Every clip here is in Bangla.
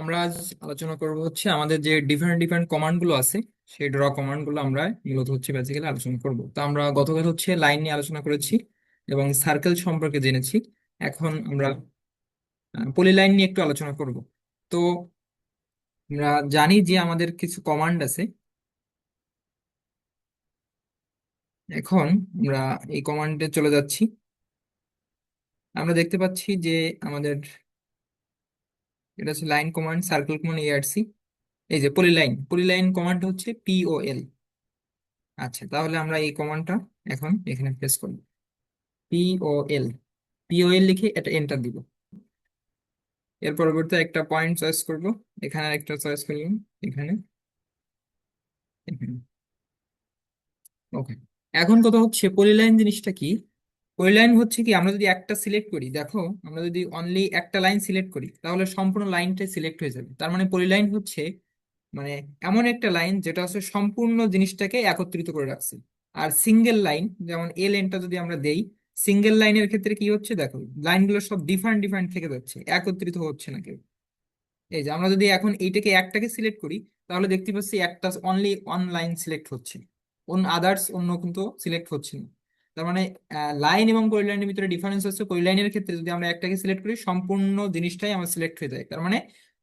আমরা আজ আলোচনা করব হচ্ছে আমাদের যে ডিফারেন্ট ডিফারেন্ট কমান্ড গুলো আছে, সেই ড্র কমান্ড গুলো আমরা মূলত হচ্ছে বেসিক্যালি আলোচনা করব। তো আমরা গতকাল হচ্ছে লাইন নিয়ে আলোচনা করেছি এবং সার্কেল সম্পর্কে জেনেছি। এখন আমরা পলিলাইন নিয়ে একটু আলোচনা করব। তো আমরা জানি যে আমাদের কিছু কমান্ড আছে। এখন আমরা এই কমান্ডে চলে যাচ্ছি। আমরা দেখতে পাচ্ছি যে আমাদের এটা হচ্ছে line command, circle command, ARC. এই যে পলিলাইন, পলিলাইন কমান্ড হচ্ছে পিওএল। আচ্ছা, তাহলে আমরা এই কমান্ডটা এখন এখানে প্রেস করব। পিওএল, পিওএল লিখে এটা এন্টার দিব। এর পরবর্তী একটা পয়েন্ট চয়েস করব, এখানে একটা চয়েস করলাম, এখানে, এখানে। ওকে। এখন কথা হচ্ছে পলিলাইন জিনিসটা কি। পলিলাইন হচ্ছে কি, আমরা যদি একটা সিলেক্ট করি, দেখো, আমরা যদি অনলি একটা লাইন সিলেক্ট করি তাহলে সম্পূর্ণ লাইনটাই সিলেক্ট হয়ে যাবে। তার মানে পলিলাইন হচ্ছে মানে এমন একটা লাইন যেটা হচ্ছে সম্পূর্ণ জিনিসটাকে একত্রিত করে রাখছে। আর সিঙ্গেল লাইন, যেমন এ লাইনটা যদি আমরা দেই, সিঙ্গেল লাইনের ক্ষেত্রে কি হচ্ছে, দেখো লাইনগুলো সব ডিফারেন্ট ডিফারেন্ট থেকে যাচ্ছে, একত্রিত হচ্ছে না কেউ। এই যে আমরা যদি এখন এইটাকে একটাকে সিলেক্ট করি, তাহলে দেখতে পাচ্ছি একটা অনলি ওয়ান লাইন সিলেক্ট হচ্ছে, আদার্স অন্য কিন্তু সিলেক্ট হচ্ছে না। তার মানে লাইন এবং পলিলাইনের ভিতরে ডিফারেন্স হচ্ছে, পলিলাইনের ক্ষেত্রে যদি আমরা একটাকে সিলেক্ট করি সম্পূর্ণ জিনিসটাই আমার সিলেক্ট হয়ে যায়। তার মানে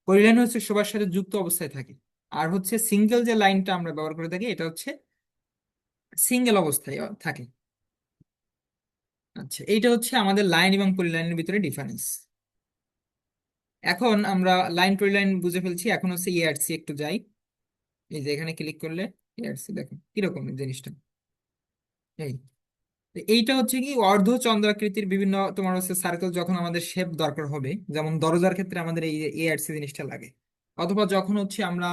পলিলাইন হচ্ছে সবার সাথে যুক্ত অবস্থায় থাকে। আর হচ্ছে সিঙ্গেল যে লাইনটা আমরা ব্যবহার করে থাকি, এটা হচ্ছে সিঙ্গেল অবস্থায় থাকে। আচ্ছা, এইটা হচ্ছে আমাদের লাইন এবং পলিলাইনের ভিতরে ডিফারেন্স। এখন আমরা লাইন পলিলাইন বুঝে ফেলছি, এখন হচ্ছে ইআরসি একটু যাই। এই যে এখানে ক্লিক করলে ইআরসি দেখো কিরকম এই জিনিসটা। এই তো এইটা হচ্ছে কি অর্ধ চন্দ্রাকৃতির বিভিন্ন তোমার হচ্ছে সার্কেল, যখন আমাদের শেপ দরকার হবে, যেমন দরজার ক্ষেত্রে আমাদের এই এআরসি জিনিসটা লাগে, অথবা যখন হচ্ছে আমরা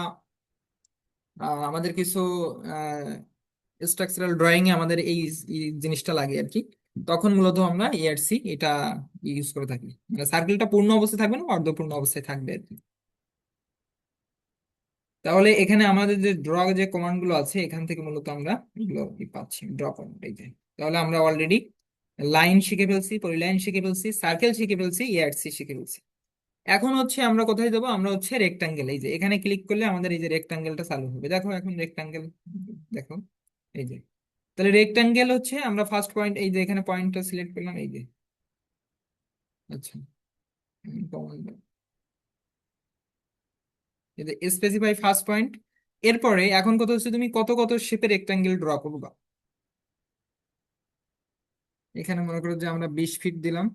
আমাদের কিছু স্ট্রাকচারাল ড্রয়িং এ আমাদের এই জিনিসটা লাগে আর কি, তখন মূলত আমরা এআরসি এটা ইউজ করে থাকি। মানে সার্কেলটা পূর্ণ অবস্থায় থাকবে না, অর্ধপূর্ণ অবস্থায় থাকবে আর কি। তাহলে এখানে আমাদের যে ড্র যে কমান্ড গুলো আছে, এখান থেকে মূলত আমরা এগুলো পাচ্ছি, ড্র কমান্ড এই যে। তাহলে আমরা অলরেডি লাইন শিখে ফেলছি, পলিলাইন শিখে ফেলছি, সার্কেল শিখে ফেলছি, এআরসি শিখে ফেলছি। এখন হচ্ছে আমরা কোথায় যাবো, আমরা হচ্ছে রেক্টাঙ্গেল। এই যে এখানে ক্লিক করলে আমাদের এই যে রেক্টাঙ্গেলটা চালু হবে, দেখো এখন রেক্টাঙ্গেল, দেখো এই যে। তাহলে রেক্টাঙ্গেল হচ্ছে আমরা ফার্স্ট পয়েন্ট, এই যে এখানে পয়েন্টটা সিলেক্ট করলাম, এই যে। আচ্ছা, command, এই যে স্পেসিফাই ফার্স্ট পয়েন্ট। এরপরে এখন কথা হচ্ছে তুমি কত কত শেপের রেক্টাঙ্গেল ড্র করবা। এখানে মনে করো যে আমরা 20 ফিট দিলাম,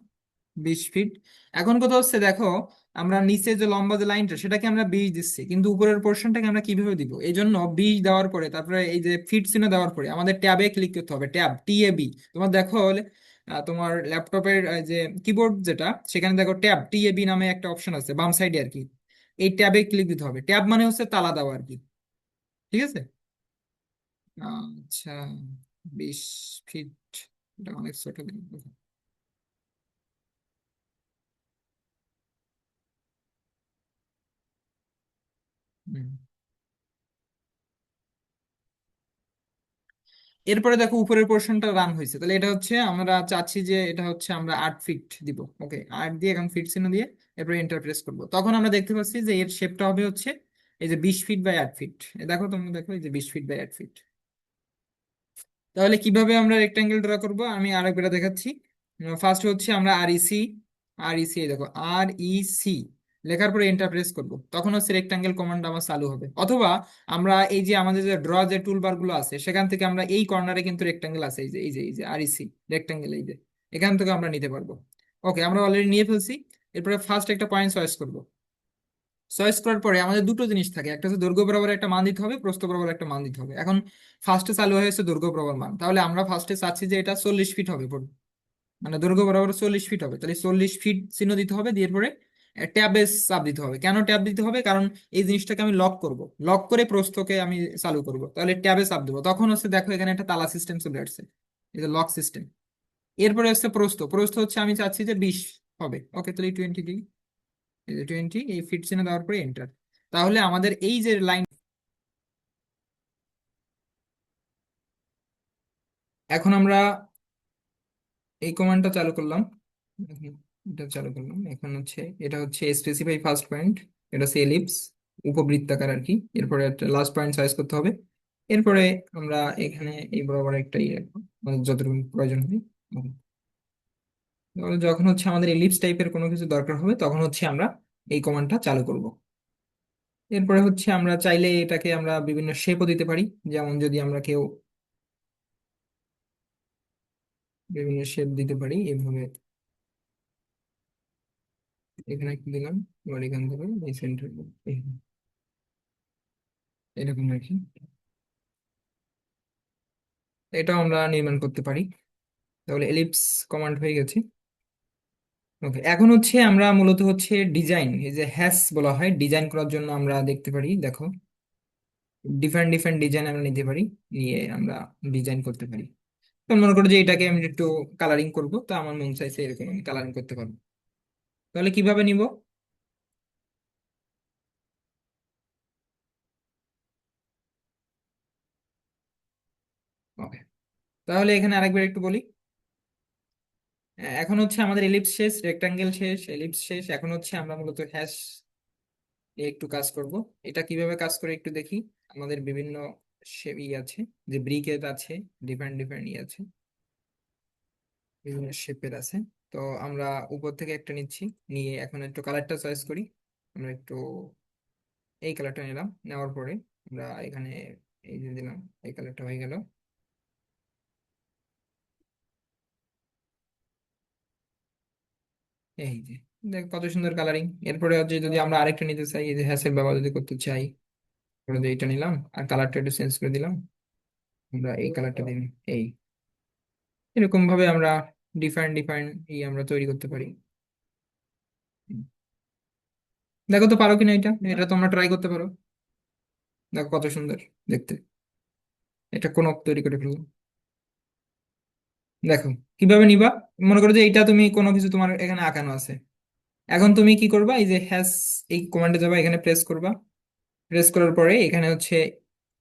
20 ফিট। এখন কথা হচ্ছে দেখো, আমরা নিচে যে লম্বা যে লাইনটা সেটাকে আমরা 20 দিচ্ছি, কিন্তু উপরের পোর্শনটাকে আমরা কিভাবে দিব, এই জন্য 20 দেওয়ার পরে তারপরে এই যে ফিট চিহ্ন দেওয়ার পরে আমাদের ট্যাবে ক্লিক করতে হবে, ট্যাব টিএবি। তোমার দেখো হলে তোমার ল্যাপটপের যে কিবোর্ড যেটা, সেখানে দেখো ট্যাব টিএবি নামে একটা অপশন আছে বাম সাইডে আর কি। এই ট্যাবে ক্লিক দিতে হবে, ট্যাব মানে হচ্ছে তালা দেওয়া আর কি। ঠিক আছে। আচ্ছা, 20 ফিট, এটা অনেক ছোট দিন। হুম। এরপরে দেখো উপরের পোর্শনটা রান হয়েছে, তাহলে এটা হচ্ছে আমরা চাচ্ছি যে এটা হচ্ছে আমরা 8 ফিট দিব। ওকে, 8 দিয়ে এখন ফিট চিহ্ন দিয়ে এরপরে এন্টার প্রেস করবো, তখন আমরা দেখতে পাচ্ছি যে এর শেপটা হবে হচ্ছে এই যে 20 ফিট বাই 8 ফিট। দেখো, তোমরা দেখো এই যে 20 ফিট বাই 8 ফিট। তাহলে কিভাবে আমরা রেক্টাঙ্গেল ড্র করব আমি আরেকবার দেখাচ্ছি। ফার্স্ট হচ্ছে আমরা আর ইসি দেখো, আর ই সি লেখার পরে এন্টার প্রেস করব, তখন হচ্ছে রেক্টাঙ্গেল কমান্ড আমার চালু হবে। অথবা আমরা এই যে আমাদের যে ড্র যে টুলবার গুলো আছে, সেখান থেকে আমরা এই কর্নারে কিন্তু রেক্টাঙ্গেল আছে, এই যে আর ই সি রেক্টাঙ্গেল, এই যে এখান থেকে আমরা নিতে পারবো। ওকে, আমরা অলরেডি নিয়ে ফেলছি। এরপরে ফার্স্ট একটা পয়েন্ট চয়েস করব। চয়েস করার পরে আমাদের দুটো জিনিস থাকে, একটা হচ্ছে দৈর্ঘ্য বরাবর একটা মান দিতে হবে, প্রস্থ বরাবর একটা মান দিতে হবে। এখন ফার্স্টে চালু হয়েছে দৈর্ঘ্য বরাবর মান, তাহলে আমরা ফার্স্টে চাচ্ছি যে এটা 40 ফিট হবে, মানে দৈর্ঘ্য বরাবর 40 ফিট হবে, তাহলে 40 ফিট চিহ্ন দিতে হবে, দিয়ে পরে ট্যাবে চাপ দিতে হবে। কেন ট্যাব দিতে হবে, কারণ এই জিনিসটাকে আমি লক করব, লক করে প্রস্থকে আমি চালু করব, তাহলে ট্যাবে চাপ দেবো, তখন হচ্ছে দেখো এখানে একটা তালা সিস্টেম চলে আসছে, এই যে লক সিস্টেম। এরপরে হচ্ছে প্রস্থ, প্রস্থ হচ্ছে আমি চাচ্ছি যে 20 হবে। ওকে, তাহলে 20 দিই, এই যে 20, এই ফিট চিহ্ন দেওয়ার পরে এন্টার। তাহলে আমাদের এই যে লাইন, এখন আমরা এই কমান্ডটা চালু করলাম, এখন এটা চালু করলাম, এখন হচ্ছে এটা হচ্ছে স্পেসিফাই ফার্স্ট পয়েন্ট। এটা হচ্ছে এলিপস, উপবৃত্তাকার আর কি। এরপরে একটা লাস্ট পয়েন্ট চয়েস করতে হবে। এরপরে আমরা এখানে এই বরাবর একটা ইয়ে রাখবো, আমাদের যতটুকু প্রয়োজন হবে। তাহলে যখন হচ্ছে আমাদের এলিপস টাইপের কোনো কিছু দরকার হবে তখন হচ্ছে আমরা এই কমান্ডটা চালু করব। এরপরে হচ্ছে আমরা চাইলে এটাকে আমরা বিভিন্ন শেপও দিতে পারি। যেমন যদি আমরা কেউ বিভিন্ন শেপ দিতে পারি এইভাবে, এখানে একটু দিলাম, এবার এখান থেকে এই সেন্টার এরকম আর কি, এটাও আমরা নির্মাণ করতে পারি। তাহলে এলিপস কমান্ড হয়ে গেছে। ওকে, এখন হচ্ছে আমরা মূলত হচ্ছে ডিজাইন, এই যে হ্যাশ বলা হয়, ডিজাইন করার জন্য আমরা দেখতে পারি, দেখো ডিফারেন্ট ডিফারেন্ট ডিজাইন আমরা নিতে পারি, নিয়ে আমরা ডিজাইন করতে পারি। তো মনে করো যে এটাকে আমি একটু কালারিং করব, তো আমার মন চাইছে এরকম আমি কালারিং করতে পারবো। তাহলে কিভাবে নিব? ওকে, তাহলে এখানে আরেকবার একটু বলি। এখন হচ্ছে আমাদের এলিপস শেষ, রেক্টাঙ্গেল শেষ, এলিপস শেষ, এখন হচ্ছে আমরা মূলত হ্যাশ এ একটু কাজ করব। এটা কিভাবে কাজ করে একটু দেখি। আমাদের বিভিন্ন ই আছে, যে ব্রিকেট আছে, ডিফারেন্ট ডিফারেন্ট ই আছে, বিভিন্ন শেপের আছে। তো আমরা উপর থেকে একটা নিচ্ছি, নিয়ে এখন একটু কালারটা চয়েস করি। আমরা একটু এই কালারটা নিলাম, নেওয়ার পরে আমরা এখানে এই যে দিলাম, এই কালারটা হয়ে গেল। এই যে দেখ কত সুন্দর কালারিং। এরপরে হচ্ছে যদি আমরা আরেকটা নিতে চাই, এই যে হ্যাশের ব্যবহার যদি করতে চাই, তাহলে যে এটা নিলাম আর কালারটা একটু চেঞ্জ করে দিলাম, আমরা এই কালারটা দিলাম। এই এরকম ভাবে আমরা ডিফারেন্ট ডিফারেন্ট আমরা তৈরি করতে পারি। দেখো তো পারো কিনা, এটা এটা তোমরা ট্রাই করতে পারো। দেখো কত সুন্দর দেখতে, এটা কোন তৈরি করে ফেললাম। দেখো কিভাবে নিবা। মনে করো যে এটা তুমি কোনো কিছু তোমার এখানে আঁকানো আছে, এখন তুমি কি করবা, এই যে হ্যাশ এই কমান্ডে যাবা, এখানে প্রেস করবা। প্রেস করার পরে এখানে হচ্ছে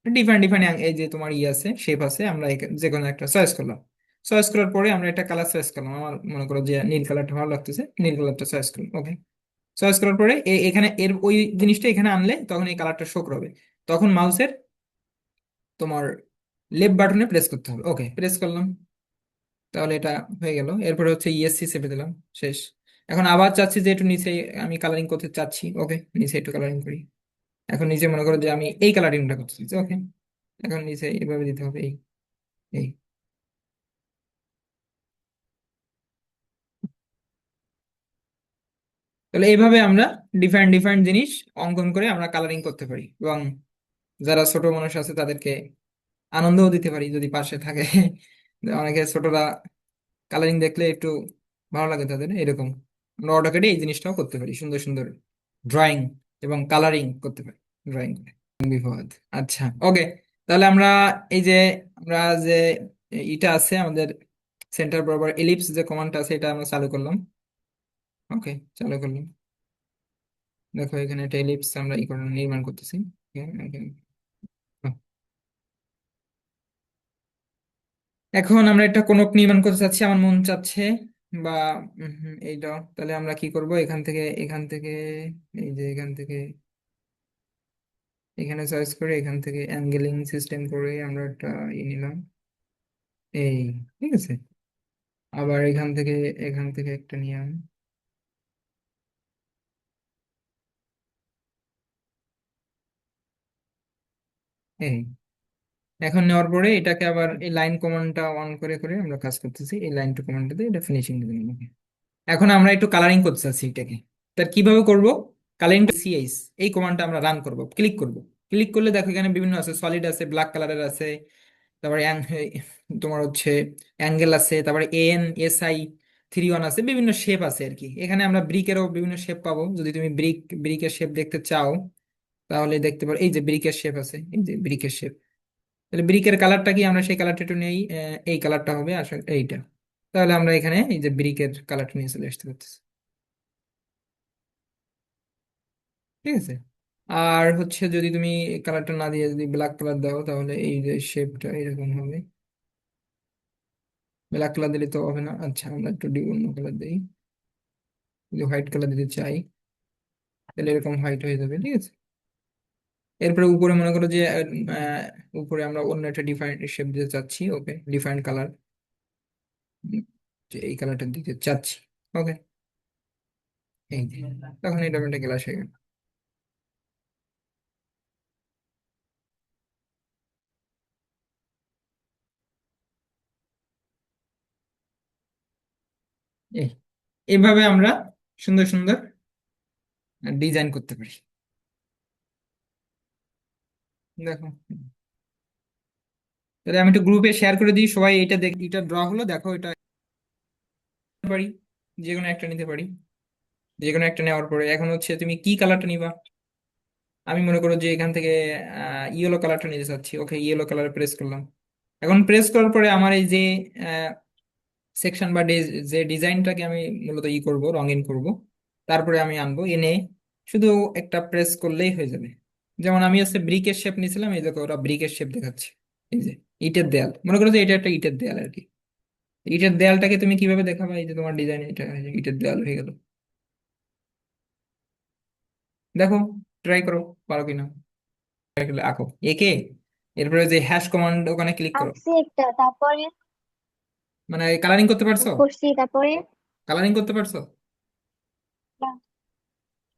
ডিফারেন্ট ডিফারেন্ট এই যে তোমার আছে, শেপ আছে, আমরা যে কোনো একটা চয়েস করলাম। চয়েস করার পরে আমরা একটা কালার চয়েস করলাম, আমার মনে করো যে নীল কালারটা ভালো লাগতেছে, নীল কালারটা চয়েস করলাম। ওকে, চয়েস করার পরে এখানে এর ওই জিনিসটা এখানে আনলে তখন এই কালারটা শো করবে। তখন মাউসের তোমার লেফট বাটনে প্রেস করতে হবে। ওকে, প্রেস করলাম, তাহলে এটা হয়ে গেল। এরপরে হচ্ছে ইএসসি চেপে দিলাম, শেষ। এখন আবার চাচ্ছি যে একটু নিচে আমি কালারিং করতে চাচ্ছি, ওকে, নিচে একটু কালারিং করি। এখন নিচে মনে করো যে আমি এই কালারিংটা করতে চাচ্ছি, ওকে, এখন নিচে এইভাবে দিতে হবে, এই এই তাহলে এইভাবে আমরা ডিফারেন্ট ডিফারেন্ট জিনিস অঙ্কন করে আমরা কালারিং করতে পারি, এবং যারা ছোট মানুষ আছে তাদেরকে আনন্দও দিতে পারি যদি পাশে থাকে। অনেকে ছোটরা কালারিং দেখলে একটু ভালো লাগে তাদের, এরকম আমরা অটোক্যাডে এই জিনিসটাও করতে পারি, সুন্দর সুন্দর ড্রয়িং এবং কালারিং করতে পারি, ড্রয়িং করে। বিপদ, আচ্ছা, ওকে। তাহলে আমরা এই যে আমরা যে ইটা আছে আমাদের সেন্টার বরাবর এলিপস যে কমান্ডটা আছে, এটা আমরা চালু করলাম। ওকে, চালু করলাম। দেখো এখানে একটা এলিপস আমরা নির্মাণ করতেছি। এখন আমরা একটা কোনক নির্মাণ করতে চাচ্ছি, আমার মন চাচ্ছে, বা এইটা। তাহলে আমরা কি করব, এখান থেকে এই যে এখান থেকে এখানে চয়েস করে, এখান থেকে অ্যাঙ্গেলিং সিস্টেম করে আমরা একটা নিলাম, এই, ঠিক আছে। আবার এখান থেকে একটা নিলাম, এই। এখন নেওয়ার পরে এটাকে আবার এই লাইন কমান্ডটা অন করে করে আমরা কাজ করতেছি, এই লাইন টু কমান্ডটাতে এটা ফিনিশিং দিয়ে দিলাম। এখন আমরা একটু কালারিং করতে চাচ্ছি এটাকে, তার কিভাবে করব? কালারিং সিএস এই কমান্ডটা আমরা রান করব, ক্লিক করব। ক্লিক করলে দেখো এখানে বিভিন্ন আছে, সলিড আছে, ব্ল্যাক কালারের আছে, তারপরে তোমার হচ্ছে অ্যাঙ্গেল আছে, তারপরে ANSI 3 1 আছে, বিভিন্ন শেপ আছে আর কি। এখানে আমরা ব্রিকেরও বিভিন্ন শেপ পাবো, যদি তুমি ব্রিকের শেপ দেখতে চাও তাহলে দেখতে পারো, এই যে ব্রিকের শেপ আছে, এই যে ব্রিকের শেপ। তাহলে ব্রিকের কালারটা কি, আমরা সেই কালারটা একটু নেই, এই কালারটা হবে আসলে এইটা। তাহলে আমরা এখানে এই যে ব্রিকের কালারটা নিয়ে চলে আসতে পারতেছি, ঠিক আছে। আর হচ্ছে যদি তুমি কালারটা না দিয়ে যদি ব্ল্যাক কালার দাও, তাহলে এই যে শেপটা এরকম হবে। ব্ল্যাক কালার দিলে তো হবে না, আচ্ছা আমরা একটু অন্য কালার দিই, যদি হোয়াইট কালার দিতে চাই, তাহলে এরকম হোয়াইট হয়ে যাবে, ঠিক আছে। এরপরে উপরে মনে করো যে উপরে আমরা অন্য একটা ডিফারেন্ট শেপ দিতে চাচ্ছি, ওকে, ডিফারেন্ট কালার, যে এই কালারটা দিতে চাচ্ছি। ওকে, এই যে, তখন এটা একটা গ্লাস হয়ে গেল। এই এইভাবে আমরা সুন্দর সুন্দর ডিজাইন করতে পারি। দেখো, তাহলে আমি একটু গ্রুপে শেয়ার করে দিই, সবাই এটা দেখ, এটা ড্র হলো, দেখো এটা পারি, যে কোনো একটা নিতে পারি। যে কোনো একটা নেওয়ার পরে এখন হচ্ছে তুমি কি কালারটা নিবা। আমি মনে করো যে এখান থেকে ইয়েলো কালারটা নিতে চাচ্ছি, ওকে, ইয়েলো কালার প্রেস করলাম। এখন প্রেস করার পরে আমার এই যে সেকশন বা যে ডিজাইনটাকে আমি মূলত করব, রঙিন করব, তারপরে আমি আনবো এনে শুধু একটা প্রেস করলেই হয়ে যাবে। যেমন আমি হচ্ছে ব্রিকের শেপ নিয়েছিলাম, এই দেখো ওরা ব্রিকের শেপ দেখাচ্ছে। এই যে ইটের দেয়াল, মনে করো যে এটা একটা ইটের দেয়াল আর কি। ইটের দেয়ালটাকে তুমি কিভাবে দেখাবা, এই যে তোমার ডিজাইন এটা এই যে ইটের দেয়াল হয়ে গেল। দেখো, ট্রাই করো, পারো কিনা। আঁকো একে, এরপরে যে হ্যাশ কমান্ড ওখানে ক্লিক করো। আঁকছি একটা, তারপরে মানে কালারিং করতে পারছো? করছি, তারপরে কালারিং করতে পারছো?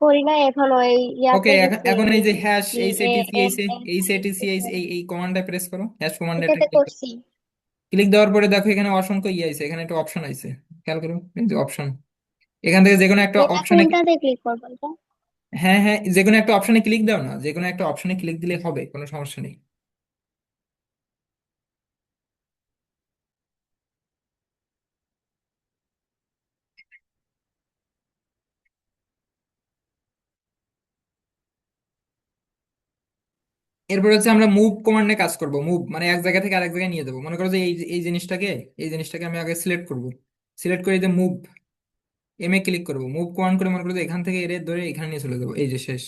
করি না এখনো, এই ওকে, ইয়াতে গেছি এখন এই এই যে হ্যাশ কি এইচ এ এটিসি M H M H I এটিসি এস এইচ এম, এই কমান্ডে প্রেস করো, হ্যাশ কমান্ডে একটা এটাতে ক্লিক করো। করছি। ক্লিক দেওয়ার পরে দেখো এখানে অসংখ্য ইয়ে আছে, এখানে একটা অপশন আছে, খেয়াল করো, এই যে অপশন। এখান থেকে যে কোনো একটা এটা অপশনে, কোনটাতে ক্লিক করবো এটা? হ্যাঁ হ্যাঁ, যে কোনো একটা অপশনে ক্লিক দাও না, যে কোনো একটা অপশনে ক্লিক দিলে হবে, কোনো সমস্যা নেই। এরপর হচ্ছে আমরা মুভ কমান্ডে কাজ করব। মুভ মানে এক জায়গা থেকে আরেক জায়গায় নিয়ে যাবো। মনে করো যে এই জিনিসটাকে আমি আগে সিলেক্ট করব। সিলেক্ট করে যে মুভ, এম এ ক্লিক করবো, মুভ কমান্ড করে মনে করো যে এখান থেকে এর ধরে এখানে নিয়ে চলে যাবো, এই যে শেষ।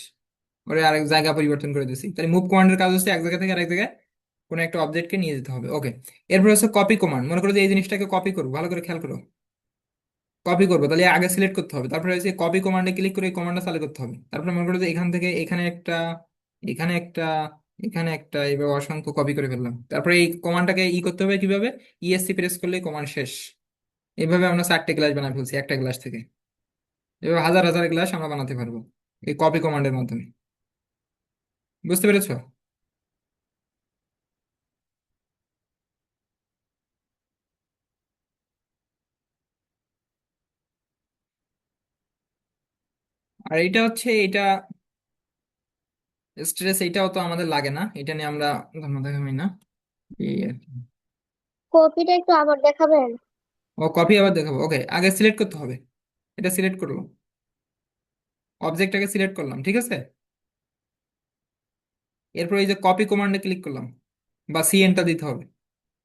ওরে আরেক জায়গা পরিবর্তন করে দিচ্ছি, তাহলে মুভ কমান্ডের কাজ হচ্ছে এক জায়গা থেকে আরেক জায়গায় কোনো একটা অবজেক্টকে নিয়ে যেতে হবে, ওকে। এরপর হচ্ছে কপি কমান্ড, মনে করো যে এই জিনিসটাকে কপি করবো, ভালো করে খেয়াল করো। কপি করবো, তাহলে আগে সিলেক্ট করতে হবে, তারপরে হচ্ছে কপি কমান্ডে ক্লিক করে এই কমান্ডটা চালু করতে হবে। তারপরে মনে করো যে এখান থেকে এখানে একটা, এখানে একটা, এখানে একটা, এইভাবে অসংখ্য কপি করে ফেললাম। তারপরে এই কমান্ডটাকে করতে হবে কিভাবে, ইএসসি প্রেস করলে কমান্ড শেষ। এইভাবে আমরা 4টে গ্লাস বানাই ফেলছি একটা গ্লাস থেকে। এভাবে হাজার হাজার গ্লাস আমরা বানাতে পারবো এই কপি কমান্ডের মাধ্যমে। বুঝতে পেরেছো? আর এটা হচ্ছে এটা স্ট্রেস, এটাও তো আমাদের লাগে না, এটা নিয়ে আমরা ধর্ম দেখাবো না, এই আর কি। কপিটা একটু আবার দেখাবেন? ও কপি আবার দেখাবো, ওকে, আগে সিলেক্ট করতে হবে। এটা সিলেক্ট করলো, অবজেক্টটাকে সিলেক্ট করলাম, ঠিক আছে। এরপর এই যে কপি কমান্ডে ক্লিক করলাম, বা সিএনটা দিতে হবে।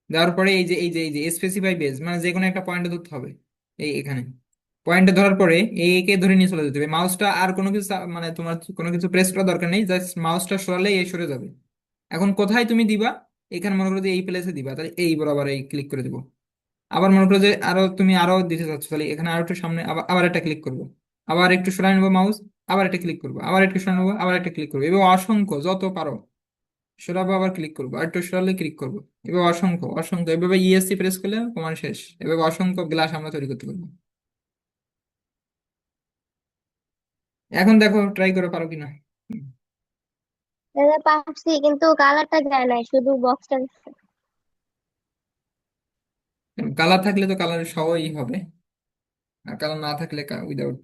দেওয়ার পরে এই যে স্পেসিফাই বেজ, মানে যে কোনো একটা পয়েন্টে ধরতে হবে। এই এখানে পয়েন্টে ধরার পরে এই একে ধরে নিয়ে চলে যেতে হবে। মাউসটা আর কোনো কিছু মানে তোমার কোনো কিছু প্রেস করার দরকার নেই, জাস্ট মাউসটা সরালেই এই সরে যাবে। এখন কোথায় তুমি দিবা, এখানে মনে করো যে এই প্লেসে দিবা, তাহলে এই বরাবর এই ক্লিক করে দেবো। আবার মনে করো যে আরো তুমি আরো দিতে চাচ্ছ, তাহলে এখানে আরো একটু সামনে আবার আবার একটা ক্লিক করবো। আবার একটু সরাই নেবো মাউস, আবার একটা ক্লিক করবো, আবার একটু সরাই নেবো, আবার একটা ক্লিক করবো, এবার অসংখ্য যত পারো সরাবো, আবার ক্লিক করবো, আর একটু সরালে ক্লিক করবো। এবার অসংখ্য অসংখ্য, এভাবে ইএসসি প্রেস করলে তোমার শেষ। এভাবে অসংখ্য গ্লাস আমরা তৈরি করতে পারবো। এখন দেখো, ট্রাই করে পারো কিনা। এটা পারছি, কিন্তু কালারটা যায় নাই, শুধু বক্সটা। কালার থাকলে তো কালার সহই হবে, আর কালার না থাকলে উইদাউট।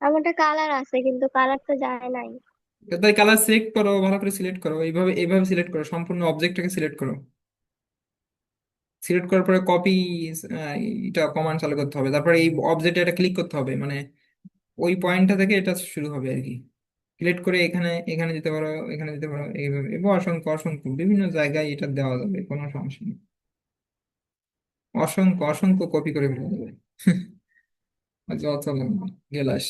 আমারটা কালার আছে, কিন্তু কালারটা যায় নাই। তাই কালার সিলেক্ট করো, ভালো করে সিলেক্ট করো, এইভাবে সিলেক্ট করো, সম্পূর্ণ অবজেক্টটাকে সিলেক্ট করো। সিলেক্ট করার পরে কপি, এটা কমান্ড চালু করতে হবে, তারপরে এই অবজেক্টে এটা ক্লিক করতে হবে, মানে ওই পয়েন্টটা থেকে এটা শুরু হবে আর কি। সিলেক্ট করে এখানে এখানে দিতে পারো, এখানে দিতে পারো, এইভাবে এবং অসংখ্য অসংখ্য বিভিন্ন জায়গায় এটা দেওয়া যাবে, কোনো সমস্যা নেই। অসংখ্য অসংখ্য কপি করে ফেলা যাবে। যত লাগবে গেলাস।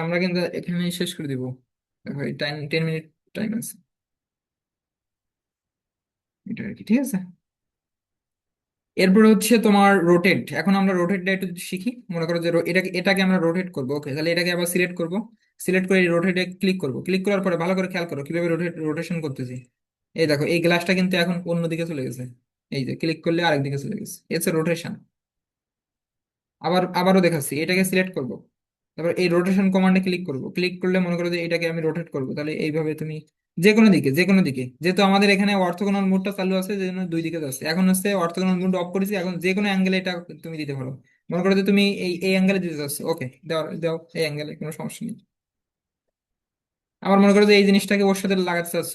আমরা কিন্তু এখানে শেষ করে দিব। দেখো এই 10 10 মিনিট টাইম আছে, এটা আর কি, ঠিক আছে। এরপরে হচ্ছে তোমার রোটেট। এখন আমরা রোটেটটা একটু শিখি। মনে করো যে এটাকে এটাকে আমরা রোটেট করবো, ওকে, তাহলে এটাকে আবার সিলেক্ট করব। সিলেক্ট করে রোটেটে ক্লিক করব। ক্লিক করার পরে ভালো করে খেয়াল করো কিভাবে রোটেশন করতেছি। এই দেখো এই গ্লাসটা কিন্তু এখন অন্যদিকে চলে গেছে। এই যে ক্লিক করলে আরেক দিকে চলে গেছে, এসে রোটেশন। আবারও দেখাচ্ছি, এটাকে সিলেক্ট করব, তারপর এই রোটেশন কমান্ডে ক্লিক করব। ক্লিক করলে মনে করো যে এটাকে আমি রোটেট করব, তাহলে এইভাবে তুমি যে কোনো দিকে যেহেতু আমাদের এখানে অর্থোগোনাল মুডটা চালু আছে, যে জন্য দুই দিকে যাচ্ছে। এখন হচ্ছে অর্থোগোনাল মুড অফ করেছি, এখন যে কোনো অ্যাঙ্গেলে এটা তুমি দিতে পারো। মনে করো যে তুমি এই অ্যাঙ্গেলে দিতে চাচ্ছ, ওকে, দাও দাও, এই অ্যাঙ্গেলে কোনো সমস্যা নেই। আবার মনে করো যে এই জিনিসটাকে ওর সাথে লাগাতে চাচ্ছ,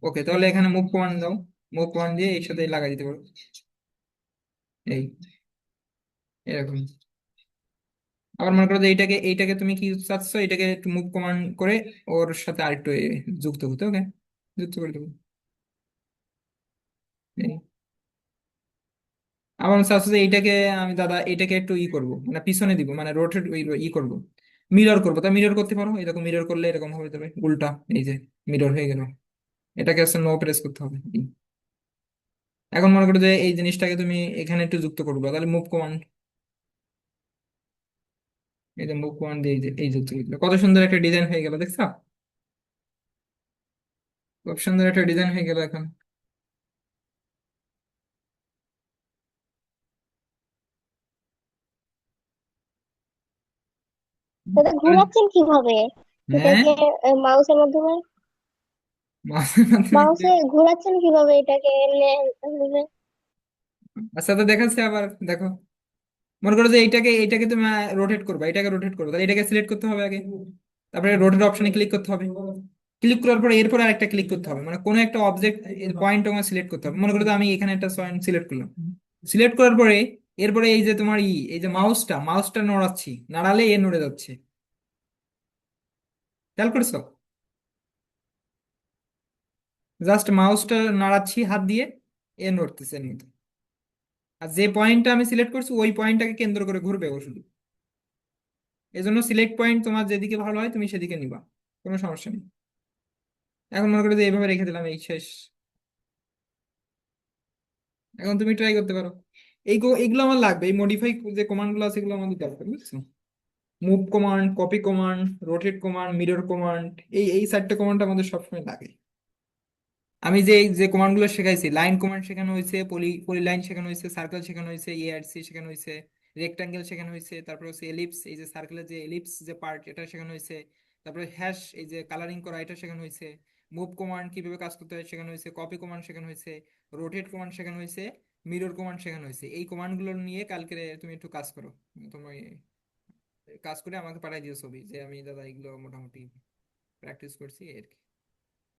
ওকে, তাহলে এখানে মুভ কমান্ড দাও। মুভ কমান্ড দিয়ে এর সাথে লাগাই দিতে পারো, এই এরকম। আবার মনে করো যে এইটাকে তুমি কি চাচ্ছ, এটাকে একটু মুভ কমান্ড করে ওর সাথে আরেকটু যুক্ত করতে, ওকে, যুক্ত করে দেবো, এই। আবার চাচ্ছ যে এইটাকে, আমি দাদা এটাকে একটু করব, মানে পিছনে দিব, মানে রোটেট করব, মিরর করবো, তা মিরর করতে পারো, এরকম মিরর করলে এরকম হয়ে যাবে উল্টা, এই যে মিরর হয়ে গেল। এটাকে আসলে নো প্রেস করতে হবে, এখন মনে করো যে এই জিনিসটাকে তুমি এখানে একটু যুক্ত করবে, তাহলে মুভ কমান্ড, এই যে মুভ কমান্ড দিয়ে এই যুক্ত করে দিলে কত সুন্দর একটা ডিজাইন হয়ে গেল, দেখছো? খুব সুন্দর একটা ডিজাইন হয়ে গেল এখন। এটা ঘোরাচ্ছেন কিভাবে হ্যাঁ, এটাকে? মাউসের মাধ্যমে? মাউসের মাধ্যমে মাউসে ঘোরাচ্ছেন কিভাবে এটাকে এমনি এমনি? আচ্ছা, তো দেখাচ্ছে আবার, দেখো। মনে করো যে এইটাকে তুমি রোটেট করবে, এটাকে রোটেট করবে, তাহলে এটাকে সিলেক্ট করতে হবে আগে, তারপরে রোটেট অপশনে ক্লিক করতে হবে। ক্লিক করার পরে এরপর আরেকটা ক্লিক করতে হবে, মানে কোনো একটা অবজেক্ট পয়েন্ট তোমার সিলেক্ট করতে হবে। মনে করো যে আমি এখানে একটা পয়েন্ট সিলেক্ট করলাম। সিলেক্ট করার পরে এরপরে এই যে তোমার এই যে মাউসটা নড়াচ্ছি, নাড়ালে এ নড়ে যাচ্ছে, খেয়াল করছো? জাস্ট মাউসটা নাড়াচ্ছি হাত দিয়ে, এ নড়তেছে এর মধ্যে। আর যে পয়েন্টটা আমি সিলেক্ট করছি ওই পয়েন্টটাকে কেন্দ্র করে ঘুরবে ও শুধু। এই জন্য সিলেক্ট পয়েন্ট তোমার যেদিকে ভালো হয় তুমি সেদিকে নিবা, কোনো সমস্যা নেই। এখন মনে করো যে এইভাবে রেখে দিলাম, এই শেষ। এখন তুমি ট্রাই করতে পারো। এইগুলো আমার লাগবে, এই মডিফাই যে কমান্ড গুলো আছে এগুলো আমাদের দরকার, বুঝছো? Move command, copy command, rotate command, mirror command, এই চারটে কমান্ড আমাদের সবসময় লাগে। আমি যে কমান্ড গুলো শেখাইছি, লাইন কমান্ড শেখানো হয়েছে, পলিলাইন শেখানো হয়েছে, সার্কেল শেখানো হয়েছে, এআরসি শেখানো হয়েছে, রেক্টাঙ্গেল শেখানো হয়েছে, তারপর হচ্ছে এলিপস, এই যে সার্কেলের যে এলিপস যে পার্ট এটা শেখানো হয়েছে, তারপরে হ্যাশ, এই যে কালারিং করা এটা শেখানো হয়েছে, মুভ কমান্ড কিভাবে কাজ করতে হয় শেখানো হয়েছে, কপি কমান্ড শেখানো হয়েছে, রোটেট কমান্ড শেখানো হয়েছে, মিরর কমান্ড শেখানো হয়েছে। এই কমান্ড গুলো নিয়ে কালকে তুমি একটু কাজ করো। তোমার কাজ করে আমাকে পাঠাই দিও ছবি, যে আমি দাদা এগুলো মোটামুটি প্র্যাকটিস করছি, আর কি।